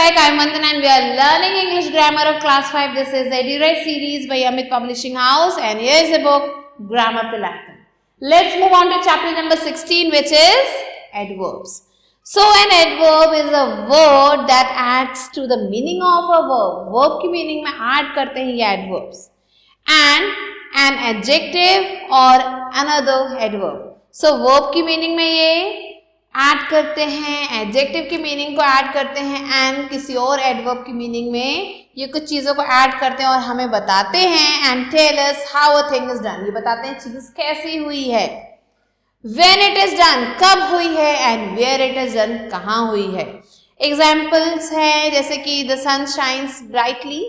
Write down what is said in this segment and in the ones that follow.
back. I'm Vandana and we are learning English grammar of class 5. This is the EduRite series by Amit Publishing House and here is the book Grammar Pilatum. Let's move on to chapter number 16, which is adverbs. So an adverb is a word that adds to the meaning of a verb. Verb की meaning में add करते हैं ये adverbs. And an adjective or another adverb. So verb की meaning में ये add करते हैं, एडजेक्टिव की मीनिंग को ऐड करते हैं एंड किसी और एडवर्ब की मीनिंग में ये कुछ चीज़ों को ऐड करते हैं और हमें बताते हैं and tell us how a thing is done. ये बताते हैं चीज़ कैसी हुई है. व्हेन इट इज डन, कब हुई है, and where it is done, कहाँ हुई है. एग्जाम्पल्स हैं जैसे कि द सन शाइन्स ब्राइटली,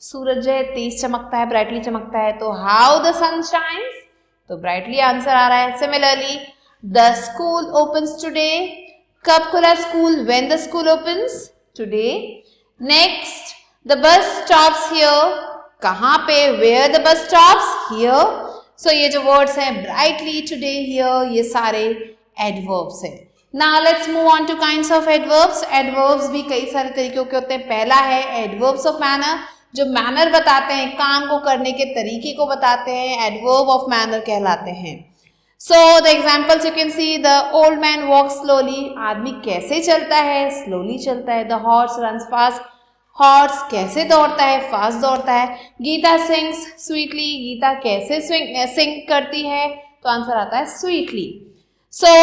सूरज है तेज चमकता है, ब्राइटली चमकता है. तो हाउ द सन शाइन्स, तो ब्राइटली आंसर आ रहा है. Similarly The school opens today. कब खुला school? When the school opens? Today. Next, the bus stops here. कहाँ पे? Where the bus stops? Here. So ये जो words हैं brightly, today, here, ये सारे adverbs हैं. Now let's move on to kinds of adverbs. Adverbs भी कई सारे तरीकों के होते हैं. पहला है adverbs of manner, जो manner बताते हैं, काम को करने के तरीके को बताते हैं. Adverb of manner कहलाते हैं. So the examples you can see, the old man walks slowly. आदमी कैसे चलता है? Slowly चलता है. The horse runs fast. Horse कैसे दौड़ता है? Fast दौड़ता है. Gita sings sweetly. गीता कैसे sing करती है? तो आंसर आता है sweetly. So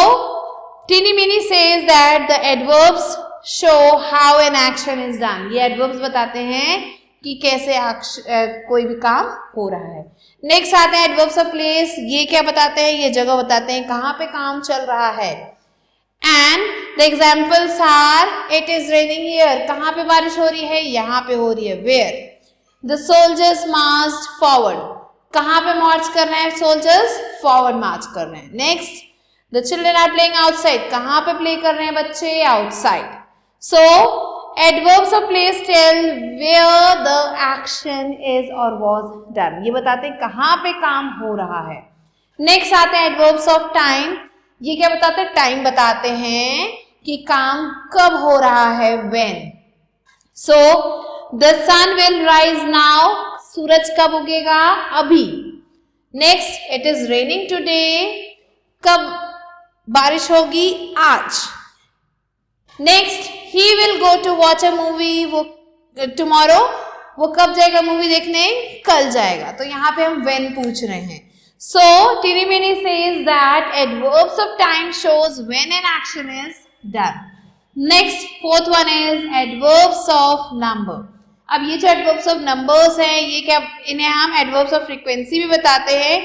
Teeny Meeny says that the adverbs show how an action is done. ये adverbs बताते हैं कि कैसे कोई भी काम हो रहा है. नेक्स्ट आते हैं एडवर्ब्स ऑफ प्लेस. ये क्या बताते हैं? ये जगह बताते हैं कहाँ पे काम चल रहा है. And the examples are it is raining here. कहाँ पे बारिश हो रही है? यहाँ पे हो रही है. Where? The soldiers marched forward. कहाँ पे मार्च कर रहे हैं सोल्जर्स? फॉरवर्ड मार्च कर रहे हैं. Next, the children are playing outside. कहाँ पे प्ले कर रहे हैं बच्चे? Outside. So adverbs of place tell where the action is or was done. ये बताते हैं कहाँ पे काम हो रहा है. नेक्स्ट आते हैं adverbs of time. ये क्या बताते हैं? टाइम बताते हैं कि काम कब हो रहा है. when. So the sun will rise now. सूरज कब उगेगा? अभी. Next, it is raining today. कब बारिश होगी? आज. Next, he will go to watch a movie. वो tomorrow. वो कब जाएगा मूवी देखने? कल जाएगा. तो यहाँ पे हम when पूछ रहे हैं. So Teeny Meeny says that adverbs of time shows when an action is done. Next, fourth one is adverbs of number. अब ये जो adverbs of numbers हैं, ये क्या, इन्हें हम adverbs of frequency भी बताते हैं.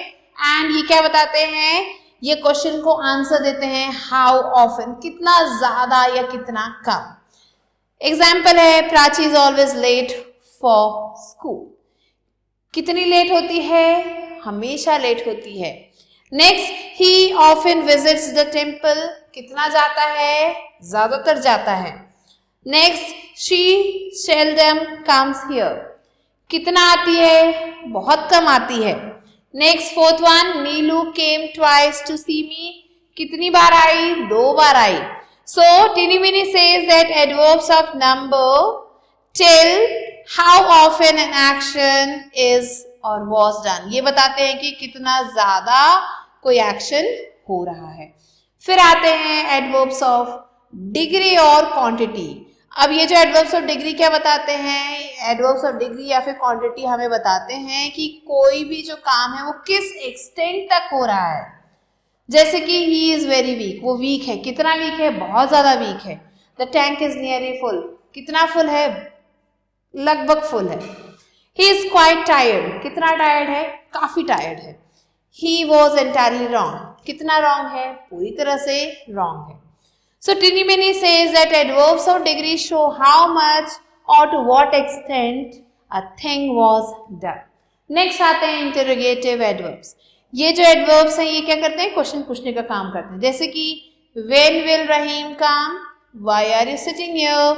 and ये क्या बताते हैं? ये क्वेश्चन को आंसर देते हैं हाउ ऑफन, कितना ज्यादा या कितना कम. एग्जाम्पल है Prachi is always late for school. कितनी लेट होती है? हमेशा लेट होती है. Next, he often visits the temple. कितना जाता है? ज्यादातर जाता है. Next, she seldom comes here. कितना आती है? बहुत कम आती है. Next, fourth one, Neelu came twice to see me. कितनी बार आई? 2 बार आई. So teeny meeny says that adverbs of number tell how often an action is और वाज डन. ये बताते हैं कि कितना ज्यादा कोई एक्शन हो रहा है. फिर आते हैं एडवर्ब्स ऑफ डिग्री और क्वांटिटी. अब ये जो एडवर्ब्स ऑफ डिग्री क्या बताते हैं? एडवर्ब्स ऑफ डिग्री या फिर क्वांटिटी हमें बताते हैं कि कोई भी जो काम है वो किस एक्सटेंट तक हो रहा है. जैसे कि ही इज वेरी वीक. वो वीक है. कितना वीक है? बहुत ज्यादा वीक है. The tank is nearly full. कितना फुल है? लगभग फुल है. He is quite tired. कितना टायर्ड है? काफी टायर्ड है. He was entirely wrong. कितना रॉन्ग है? पूरी तरह से रॉन्ग है. So Teeny Meeny says that adverbs of degree show how much or to what extent a thing was done. Next आते हैं interrogative adverbs. ये जो adverbs हैं ये क्या करते हैं? क्वेश्चन पूछने का काम करते हैं. जैसे कि when will Rahim come? Why are you sitting here?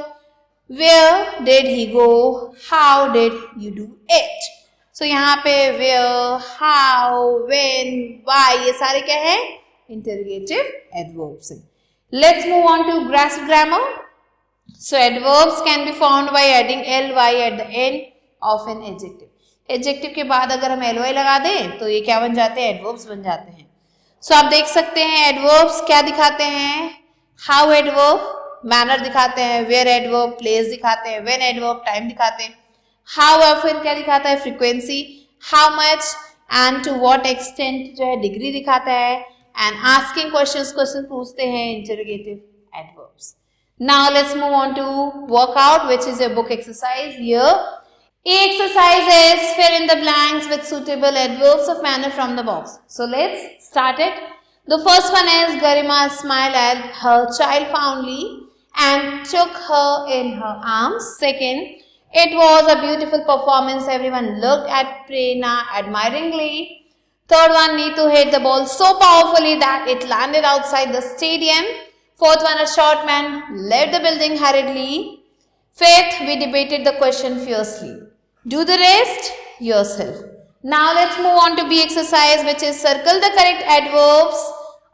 Where did he go? How did you do it? So यहाँ पे where, how, when, why ये सारे क्या है? Interrogative adverbs हैं. Let's move on to grasp grammar. So adverbs can be found by adding ly at the end of an adjective. Adjective के बाद अगर हम ly लगा दें तो ये क्या बन जाते हैं? Adverbs बन जाते हैं. So आप देख सकते हैं adverbs क्या दिखाते हैं? How adverb manner दिखाते हैं, where adverb place दिखाते हैं, when adverb time दिखाते हैं, how often क्या दिखाता है? Frequency, how much and to what extent जो है degree दिखाता है, and asking questions पूछते हैं, interrogative adverbs. Now let's move on to workout, which is a book exercise. Here A exercise is fill in the blanks with suitable adverbs of manner from the box. So let's start it. The first one is Garima smiled at her child fondly and took her in her arms. Second, it was a beautiful performance. Everyone looked at Prerna admiringly. Third one, Neetu hit the ball so powerfully that it landed outside the stadium. Fourth one, a short man left the building hurriedly. Fifth, we debated the question fiercely. Do the rest yourself. Now let's move on to B exercise, which is circle the correct adverbs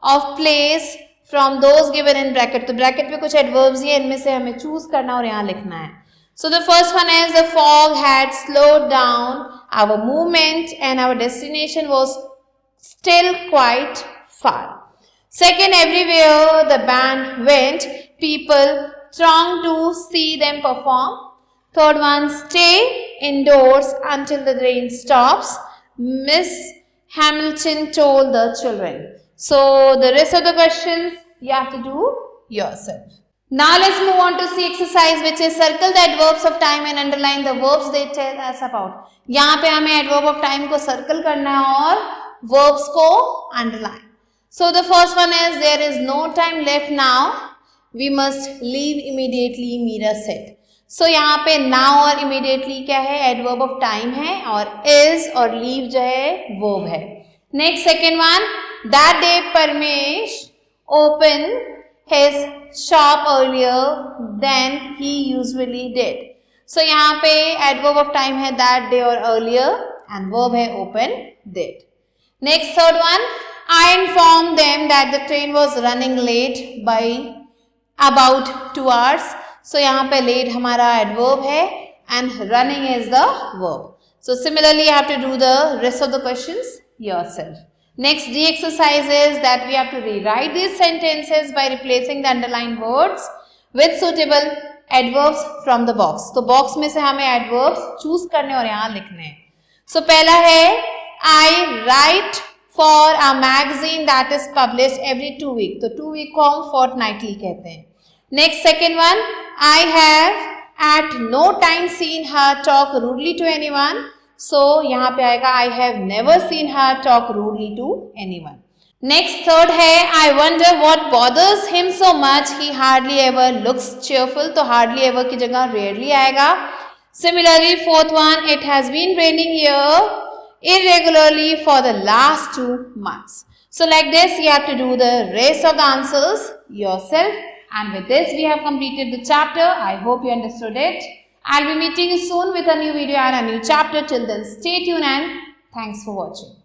of place from those given in bracket. तो bracket पे कुछ adverbs हैं, इनमें से हमें choose करना और यहाँ लिखना है. So the first one is the fog had slowed down our movement and our destination was still quite far. Second, everywhere the band went, people thronged to see them perform. Third one, stay indoors until the rain stops, Miss Hamilton told the children. So the rest of the questions you have to do yourself. Now let's move on to C exercise, which is circle the adverbs of time and underline the verbs they tell us about. यहाँ पे हमें adverb of time को circle करना है और verbs को underline. So the first one is there is no time left now. We must leave immediately, Meera said. So यहाँ पे now और immediately क्या है? Adverb of time है और is और leave जो है verb है. Next second one, that day Parmesh opened his shop earlier than he usually did. So यहाँ पे adverb of time है that day और earlier and verb है open did. Next third one, I informed them that the train was running late by about 2 hours. So यहाँ पे late हमारा adverb है and running is the verb. So similarly you have to do the rest of the questions yourself. Next D exercise is that we have to rewrite these sentences by replacing the underlined words with suitable adverbs from the box. तो box में से हमें adverbs choose करने और यहाँ लिखने हैं. So पहला है I write for a magazine that is published every 2 weeks. तो 2 week को हम fortnightly कहते हैं. Next second one, I have at no time seen her talk rudely to anyone. So यहाँ पे आएगा I have never seen her talk rudely to anyone. Next third है I wonder what bothers him so much. He hardly ever looks cheerful. तो hardly ever की जगह rarely आएगा. Similarly fourth one, it has been raining here irregularly for the last 2 months. So like this you have to do the rest of the answers yourself. And with this we have completed the chapter. I hope you understood it. I'll be meeting you soon with a new video and a new chapter. Till then stay tuned and thanks for watching.